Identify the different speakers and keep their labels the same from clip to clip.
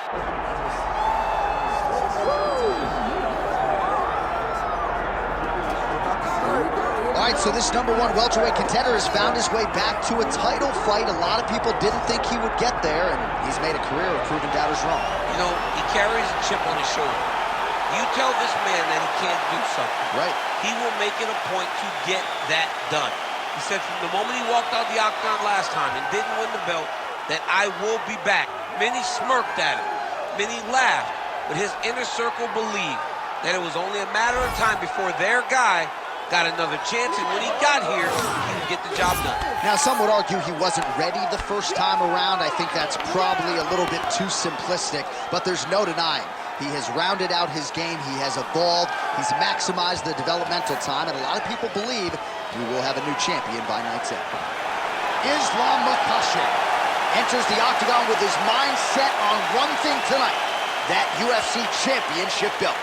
Speaker 1: All right, so this #1 welterweight contender has found his way back to a title fight. A lot of people didn't think he would get there, and he's made a career of proving doubters wrong.
Speaker 2: You know, he carries a chip on his shoulder. You tell this man that he can't do something.
Speaker 1: Right.
Speaker 2: He will make it a point to get that done. He said from the moment he walked out the octagon last time and didn't win the belt, that I will be back. Many smirked at him. Many laughed. But his inner circle believed that it was only a matter of time before their guy got another chance, and when he got here, he would get the job done.
Speaker 1: Now, some would argue he wasn't ready the first time around. I think that's probably a little bit too simplistic, but there's no denying. He has rounded out his game, he has evolved, he's maximized the developmental time, and a lot of people believe we will have a new champion by night's end. Islam Makhachev enters the octagon with his mind set on one thing tonight, that UFC championship belt.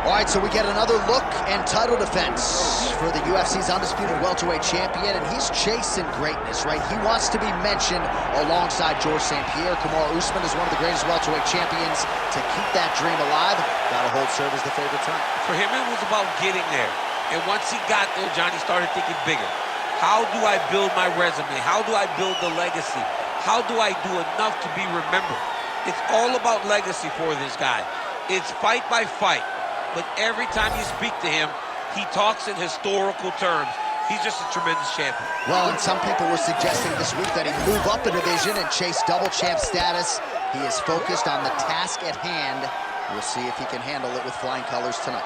Speaker 1: All right, so we get another look and title defense for the UFC's undisputed welterweight champion, and he's chasing greatness, right? He wants to be mentioned alongside Georges St. Pierre. Kamaru Usman is one of the greatest welterweight champions. To keep that dream alive, gotta hold serve as the favorite time.
Speaker 2: For him, it was about getting there. And once he got there, Johnny started thinking bigger. How do I build my resume? How do I build the legacy? How do I do enough to be remembered? It's all about legacy for this guy. It's fight by fight. But every time you speak to him, he talks in historical terms. He's just a tremendous champion.
Speaker 1: Well, and some people were suggesting this week that he move up a division and chase double champ status. He is focused on the task at hand. We'll see if he can handle it with flying colors tonight.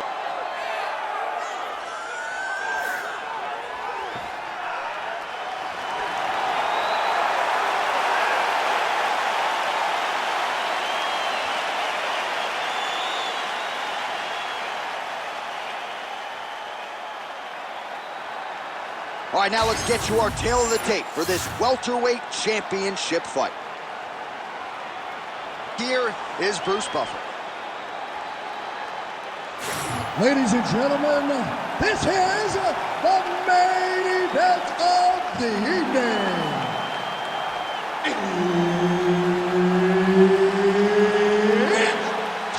Speaker 1: All right, now let's get you our tail of the tape for this welterweight championship fight. Here is Bruce Buffer.
Speaker 3: Ladies and gentlemen, this is the main event of the evening. It's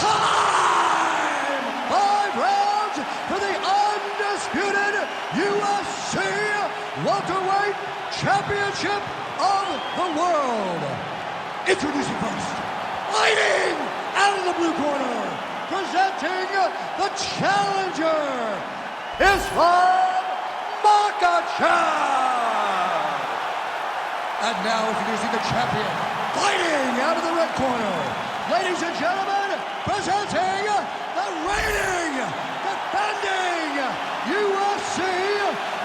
Speaker 3: time! 5 rounds for the undisputed UFC welterweight championship of the world. Introducing first, fighting out of the blue corner, presenting the challenger, Islam Makhachev. And now introducing the champion, fighting out of the red corner, ladies and gentlemen, presenting the reigning, defending UFC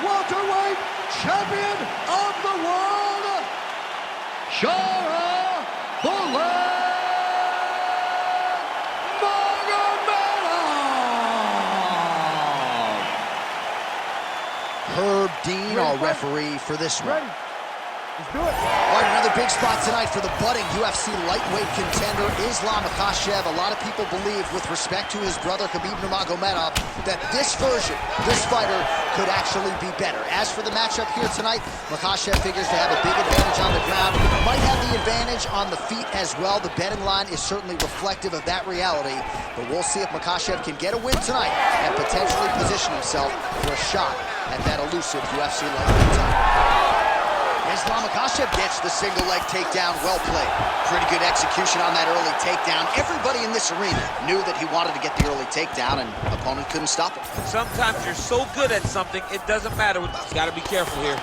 Speaker 3: welterweight champion of the world, Sharaputdin Magomedov.
Speaker 1: Herb Dean, our referee for this one.
Speaker 3: Let's do it.
Speaker 1: All right, another big spot tonight for the budding UFC lightweight contender, Islam Makhachev. A lot of people believe, with respect to his brother Khabib Nurmagomedov, that this version, this fighter, could actually be better. As for the matchup here tonight, Makhachev figures to have a big advantage on the ground, might have the advantage on the feet as well. The betting line is certainly reflective of that reality, but we'll see if Makhachev can get a win tonight and potentially position himself for a shot at that elusive UFC lightweight title. Islam Makhachev gets the single leg takedown. Well played. Pretty good execution on that early takedown. Everybody in this arena knew that he wanted to get the early takedown, and opponent couldn't stop him.
Speaker 2: Sometimes you're so good at something, it doesn't matter. You got to be careful here.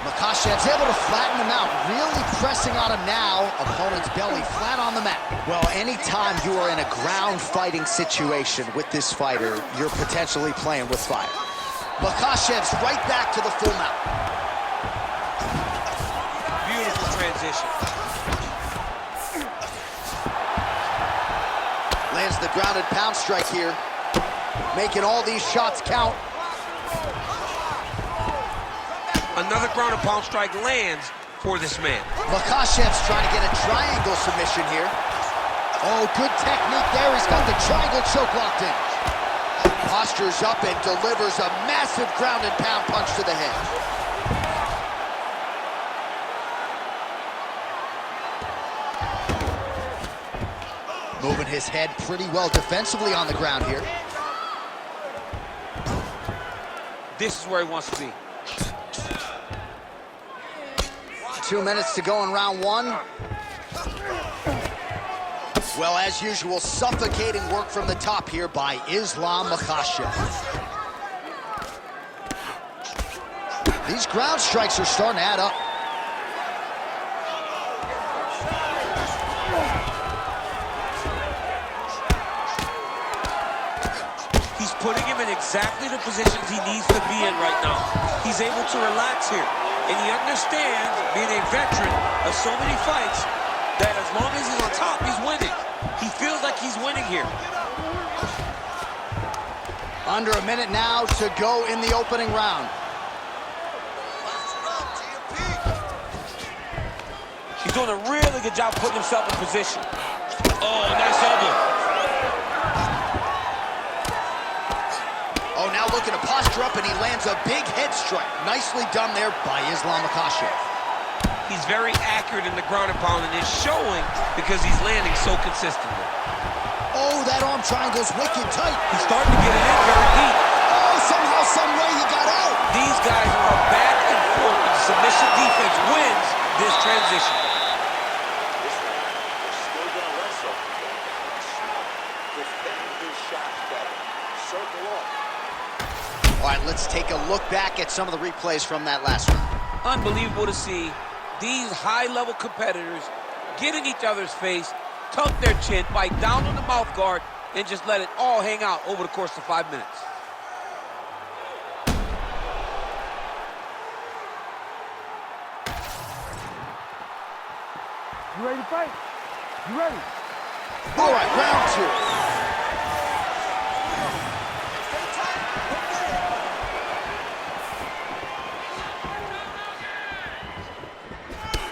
Speaker 1: Makhachev's able to flatten him out, really pressing on him now. Opponent's belly flat on the mat. Well, anytime you are in a ground fighting situation with this fighter, you're potentially playing with fire. Makhachev's right back to the full mount.
Speaker 2: Beautiful transition.
Speaker 1: Lands the grounded pound strike here. making all these shots count.
Speaker 2: Another ground and pound strike lands for this man.
Speaker 1: Makhachev's trying to get a triangle submission here. Oh, good technique there. He's got the triangle choke locked in. Postures up and delivers a massive ground and pound punch to the head. Moving his head pretty well defensively on the ground here.
Speaker 2: This is where he wants to be.
Speaker 1: 2 minutes to go in round one. Well, as usual, suffocating work from the top here by Islam Makhachev. These ground strikes are starting to add up.
Speaker 2: He's putting him in exactly the positions he needs to be in right now. He's able to relax here. And he understands, being a veteran of so many fights, that as long as he's on top, he's winning. He feels like he's winning here.
Speaker 1: Under a minute now to go in the opening round.
Speaker 2: He's doing a really good job putting himself in position. Oh, nice elbow.
Speaker 1: Oh, now looking to posture up, and he lands a big head strike. Nicely done there by Islam Makhachev.
Speaker 2: He's very accurate in the ground and pound, and it's showing because he's landing so consistently.
Speaker 1: Oh, that arm triangle's wicked tight.
Speaker 2: He's starting to get it in very deep.
Speaker 1: Oh, somehow, some way he got out.
Speaker 2: These guys are back and forth, and submission defense wins this transition.
Speaker 4: Still gonna wrestle. Defend his shots better. Circle off.
Speaker 1: All right, let's take a look back at some of the replays from that last round.
Speaker 2: Unbelievable to see these high-level competitors get in each other's face, tuck their chin, bite down on the mouth guard, and just let it all hang out over the course of 5 minutes.
Speaker 5: You ready to fight? You ready?
Speaker 1: All right, round two.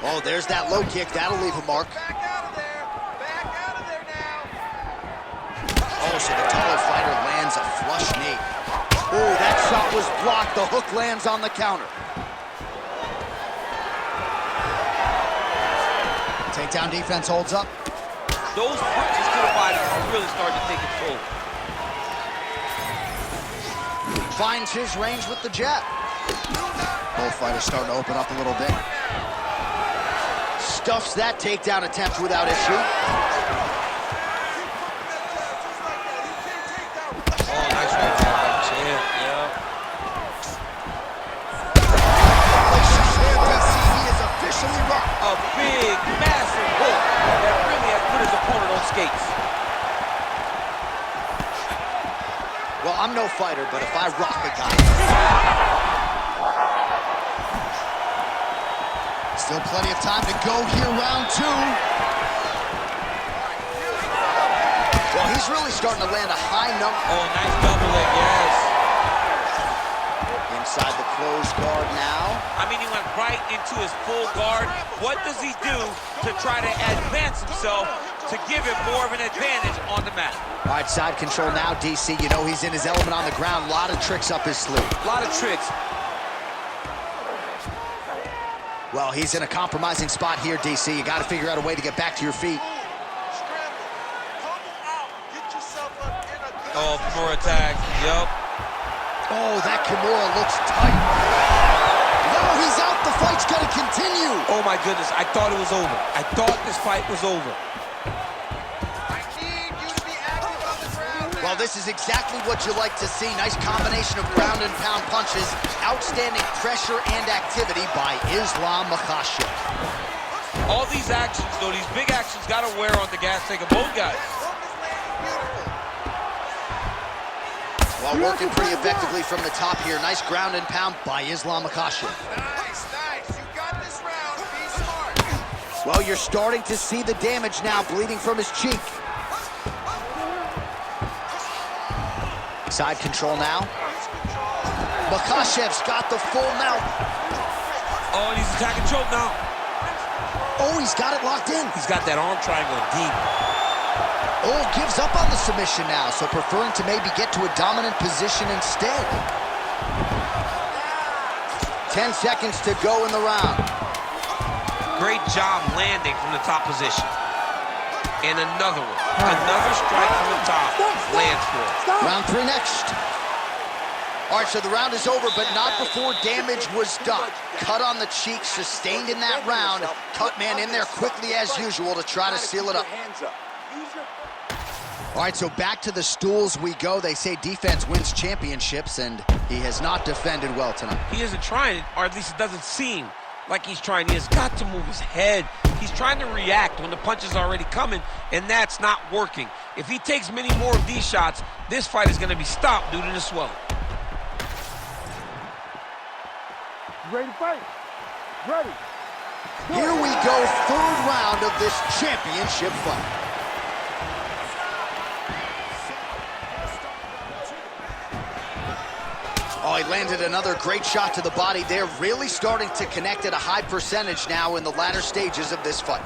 Speaker 1: Oh, there's that low kick. That'll leave a mark.
Speaker 4: Back out of there. Back out of there now.
Speaker 1: Oh, so the taller fighter lands a flush knee. Oh, that shot was blocked. The hook lands on the counter. Takedown defense holds up.
Speaker 2: Those punches to the body are really starting to take its toll.
Speaker 1: Finds his range with the jab. Both fighters starting to open up a little bit. Stuffs that takedown attempt without issue.
Speaker 2: Oh, nice right there by Champ, yeah.
Speaker 1: He is officially rocked.
Speaker 2: A big, massive hook that really has put his opponent on skates.
Speaker 1: Well, I'm no fighter, but if I rock a guy... Still plenty of time to go here, round two. Well, he's really starting to land a high number.
Speaker 2: Oh, nice double leg, yes.
Speaker 1: Inside the closed guard now.
Speaker 2: I mean, he went right into his full guard. What does he do to try to advance himself to give him more of an advantage on the mat?
Speaker 1: All right, side control now, DC. You know he's in his element on the ground. A lot of tricks up his sleeve.
Speaker 2: A lot of tricks.
Speaker 1: Well, he's in a compromising spot here, DC. You got to figure out a way to get back to your feet.
Speaker 2: Oh, Kimura attack. Yup.
Speaker 1: Oh, that Kimura looks tight. No, he's out. The fight's going to continue.
Speaker 2: Oh, my goodness. I thought it was over. I thought this fight was over.
Speaker 1: Well, this is exactly what you like to see. Nice combination of ground and pound punches. Outstanding pressure and activity by Islam Makhachev.
Speaker 2: All these actions, though, these big actions got to wear on the gas tank of both guys.
Speaker 1: Well, working pretty effectively from the top here. Nice ground and pound by Islam Makhachev.
Speaker 4: Nice, nice. You got this round. Be smart.
Speaker 1: Well, you're starting to see the damage now, bleeding from his cheek. side control now. Makhachev's got the full mount.
Speaker 2: Oh, and he's attacking choke now.
Speaker 1: Oh, he's got it locked in.
Speaker 2: He's got that arm triangle deep.
Speaker 1: Oh, gives up on the submission now, so preferring to maybe get to a dominant position instead. 10 seconds to go in the round.
Speaker 2: Great job landing from the top position. And another one. Another strike from the top. Lands for it.
Speaker 1: Round 3 next. All right, so the round is over, but not before damage was done. Cut on the cheek, sustained in that round. Cut man in there quickly as usual to try to seal it up. All right, so back to the stools we go. They say defense wins championships, and he has not defended well tonight.
Speaker 2: He isn't trying, or at least it doesn't seem like he's trying. He has got to move his head. He's trying to react when the punch is already coming, and that's not working. If he takes many more of these shots, this fight is going to be stopped due to the swelling.
Speaker 5: You ready to fight? Ready.
Speaker 1: Here we go, 3rd round of this championship fight. Oh, he landed another great shot to the body. They're really starting to connect at a high percentage now in the latter stages of this fight.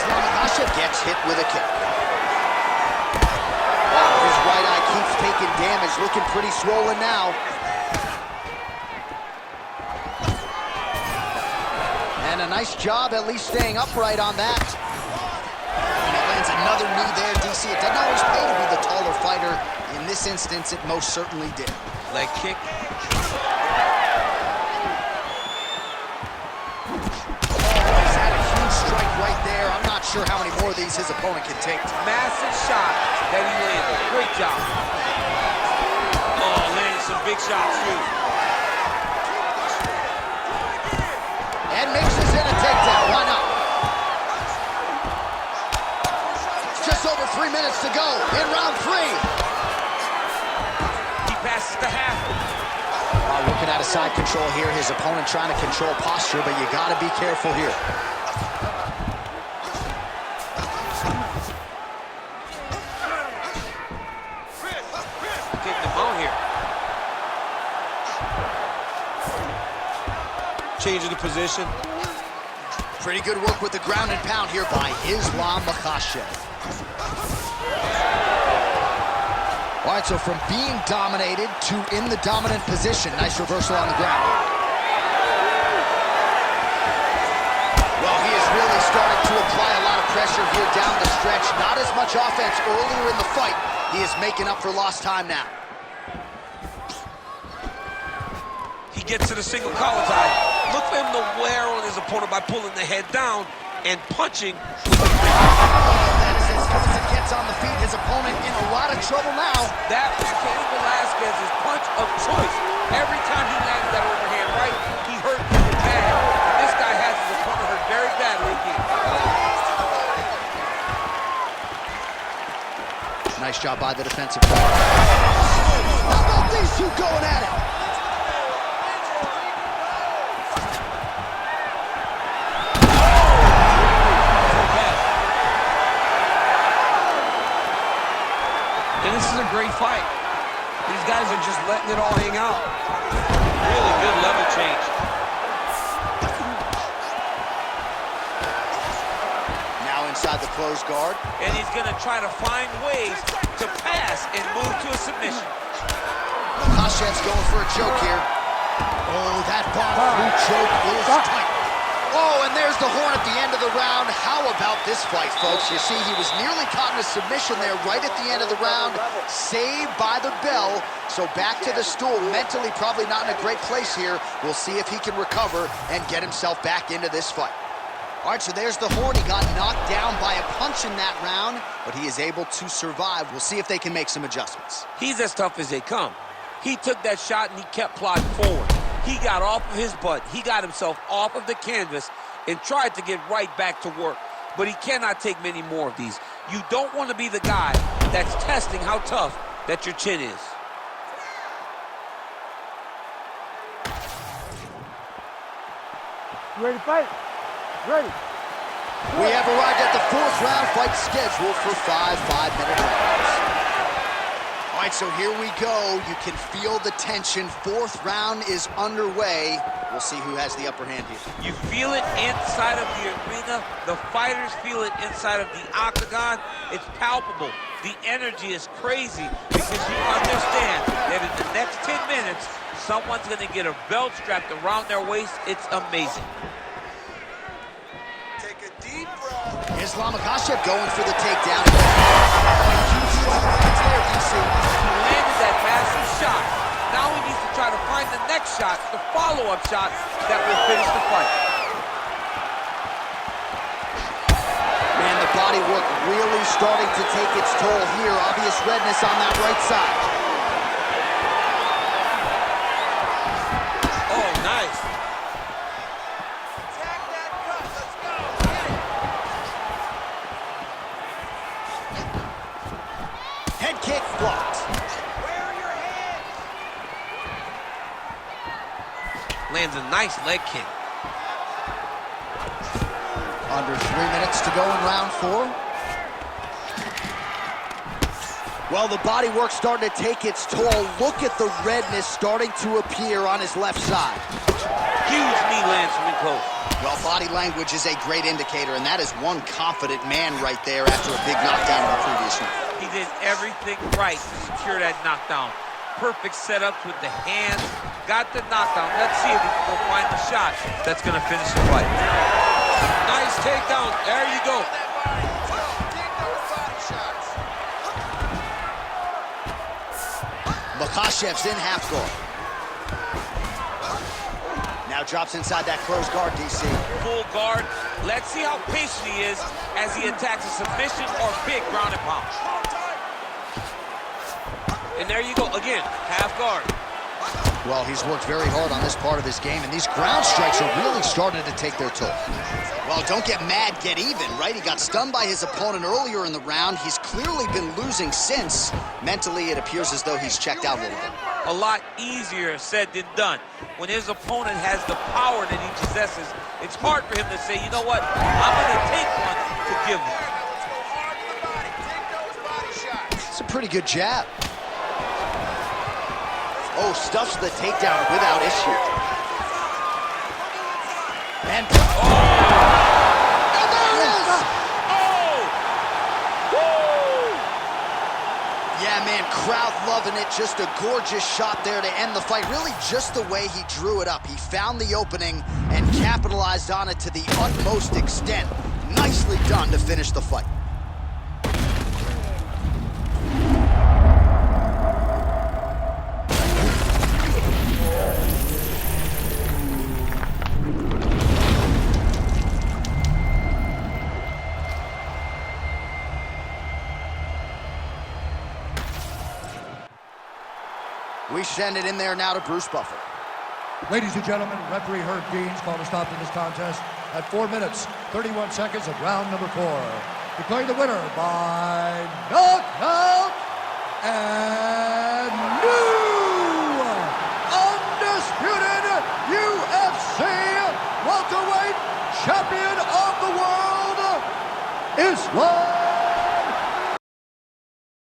Speaker 1: Makhachev gets hit with a kick. Oh, his right eye keeps taking damage, looking pretty swollen now. And a nice job at least staying upright on that. And he lands another knee there, DC. It doesn't always pay to be the taller fighter. In this instance, it most certainly did.
Speaker 2: Leg kick.
Speaker 1: He's had a huge strike right there. I'm not sure how many more of these his opponent can take.
Speaker 2: Massive shot that he landed. Great job. Oh, landed some big shots, too.
Speaker 1: And mixes in a takedown. Why not? It's just over 3 minutes to go in round 3.
Speaker 2: Passes to half.
Speaker 1: Looking out of side control here. His opponent trying to control posture, but you got to be careful here.
Speaker 2: Taking him out here. Changing the position.
Speaker 1: Pretty good work with the ground and pound here by Islam Makhachev. All right, so from being dominated to in the dominant position. Nice reversal on the ground. Well, he is really starting to apply a lot of pressure here down the stretch. Not as much offense earlier in the fight. He is making up for lost time now.
Speaker 2: He gets to the single collar tie. Look for him to wear on his opponent by pulling the head down and punching.
Speaker 1: That is as good as it gets on the feet. His opponent in a lot of trouble now.
Speaker 2: That was Cain Velasquez's punch of choice. Every time he landed that overhand right, he hurt people bad. This guy has his opponent hurt very badly again.
Speaker 1: Nice job by the defensive player. How about these two going at it?
Speaker 2: And this is a great fight. These guys are just letting it all hang out. Really good level change.
Speaker 1: Now inside the closed guard.
Speaker 2: And he's going to try to find ways to pass and move to a submission.
Speaker 1: Makhachev's going for a choke here. Oh, that bottom choke is tight. Oh, and there's the horn at the end of the round. How about this fight, folks? You see, he was nearly caught in a submission there right at the end of the round. Saved by the bell. So back to the stool. Mentally probably not in a great place here. We'll see if he can recover and get himself back into this fight. All right, so there's the horn. He got knocked down by a punch in that round, but he is able to survive. We'll see if they can make some adjustments.
Speaker 2: He's as tough as they come. He took that shot and he kept plodding forward. He got off of his butt. He got himself off of the canvas and tried to get right back to work. But he cannot take many more of these. You don't want to be the guy that's testing how tough that your chin is.
Speaker 5: You ready to fight? Ready.
Speaker 1: We have arrived at the 4th round, fight scheduled for 5 5-minute rounds. All right, so here we go. You can feel the tension. 4th round is underway. We'll see who has the upper hand here.
Speaker 2: You feel it inside of the arena. The fighters feel it inside of the octagon. It's palpable. The energy is crazy because you understand that in the next 10 minutes, someone's going to get a belt strapped around their waist. It's amazing.
Speaker 4: Take a deep breath.
Speaker 1: Islam Makhachev going for the takedown. Huge strike right there, DC.
Speaker 2: He landed that massive shot. Now he needs to try to find the next shot, the follow-up shot that will finish the fight.
Speaker 1: Man, the body work really starting to take its toll here. Obvious redness on that right side.
Speaker 2: Oh, nice.
Speaker 4: Attack that cut. Let's go.
Speaker 1: Head kick blocked.
Speaker 4: Where are your hands?
Speaker 2: Lands a nice leg kick.
Speaker 1: Under 3 minutes to go in round 4. Well, the body work starting to take its toll. Look at the redness starting to appear on his left side.
Speaker 2: Huge knee lands from in close.
Speaker 1: Well, body language is a great indicator, and that is one confident man right there after a big knockdown in the previous round.
Speaker 2: He did everything right to secure that knockdown. Perfect setups with the hands. Got the knockdown. Let's see if he can go find the shot that's going to finish the fight. Nice takedown. There you go.
Speaker 4: Dig those body shots.
Speaker 1: Makhachev's in half guard. Now drops inside that closed guard, DC.
Speaker 2: Full guard. Let's see how patient he is as he attacks a submission or big ground and pound. And there you go. Again, half guard.
Speaker 1: Well, he's worked very hard on this part of his game, and these ground strikes are really starting to take their toll. Well, don't get mad, get even, right? He got stunned by his opponent earlier in the round. He's clearly been losing since. Mentally, it appears as though he's checked out a little bit.
Speaker 2: A lot easier said than done. When his opponent has the power that he possesses, it's hard for him to say, you know what, I'm going to take one to give one.
Speaker 4: Let's go hard to the body. Dig those body shots.
Speaker 1: It's a pretty good jab. Oh, stuffs the takedown without issue. And there it is!
Speaker 2: Oh! Woo!
Speaker 1: Yeah, man, crowd loving it. Just a gorgeous shot there to end the fight. Really just the way he drew it up. He found the opening and capitalized on it to the utmost extent. Nicely done to finish the fight. We send it in there now to Bruce Buffer.
Speaker 3: Ladies and gentlemen, referee Herb Deans called a stop to this contest at 4 minutes, 31 seconds of round number 4. Declaring the winner by knockout and